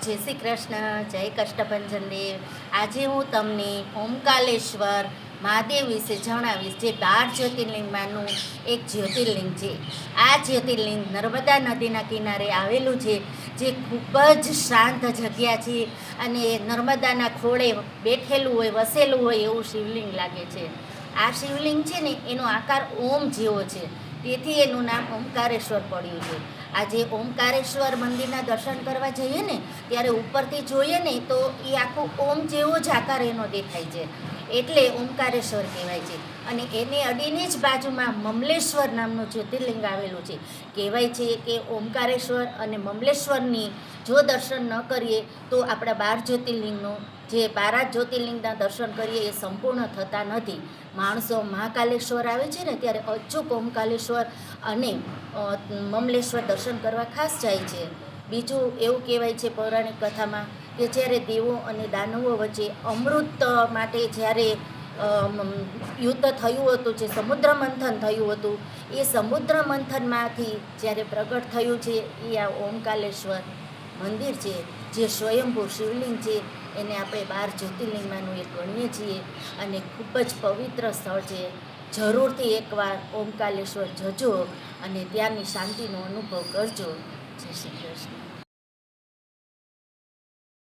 જય શ્રી કૃષ્ણ, જય કષ્ટભંજન દેવ. આજે હું તમને ઓમકાલેશ્વર મહાદેવ વિશે જણાવીશ, જે 12 જ્યોતિર્લિંગમાંનું એક જ્યોતિર્લિંગ છે. આ જ્યોતિર્લિંગ નર્મદા નદીના કિનારે આવેલું છે, જે ખૂબ જ શાંત જગ્યા છે અને નર્મદાના ખોળે બેઠેલું હોય, વસેલું હોય એવું શિવલિંગ લાગે છે. આ શિવલિંગ છે ને, એનો આકાર ઓમ જેવો છે, તેથી એનું નામ ઓમકારેશ્વર પડ્યું છે. આજે ઓમકારેશ્વર મંદિરના દર્શન કરવા જઈએ ને, ત્યારે ઉપરથી જોઈએ ને તો એ આખું ઓમ જેવો જ આકાર એનો દેખાય છે, એટલે ઓમકારેશ્વર કહેવાય છે. અને એને અડીને જ બાજુમાં મમલેશ્વર નામનું જ્યોતિર્લિંગ આવેલું છે. કહેવાય છે કે ઓમકારેશ્વર અને મમલેશ્વરની જો દર્શન ન કરીએ તો આપણા 12 જ્યોતિર્લિંગનું જે 12 જ્યોતિર્લિંગના દર્શન કરીએ એ સંપૂર્ણ થતા નથી. માણસો મહાકાલેશ્વર આવે છે ને, ત્યારે અચૂક ઓમકાલેશ્વર અને મમલેશ્વર દર્શન કરવા ખાસ જાય છે. બીજું એવું કહેવાય છે પૌરાણિક કથામાં કે જ્યારે દેવો અને દાનવો વચ્ચે અમૃત માટે જ્યારે યુદ્ધ થયું હતું, જે સમુદ્ર મંથન થયું હતું, એ સમુદ્ર મંથનમાંથી જ્યારે પ્રગટ થયું છે એ આ ઓમકાલેશ્વર મંદિર છે, જે સ્વયંભૂ શિવલિંગ છે. એને આપણે 12 જ્યોતિર્લિંગમાંનું એક ગણીએ છીએ અને ખૂબ જ પવિત્ર સ્થળ છે. જરૂરથી એકવાર ઓમકાલેશ્વર જજો અને ત્યાંની શાંતિનો અનુભવ કરજો. જય શ્રી કૃષ્ણ.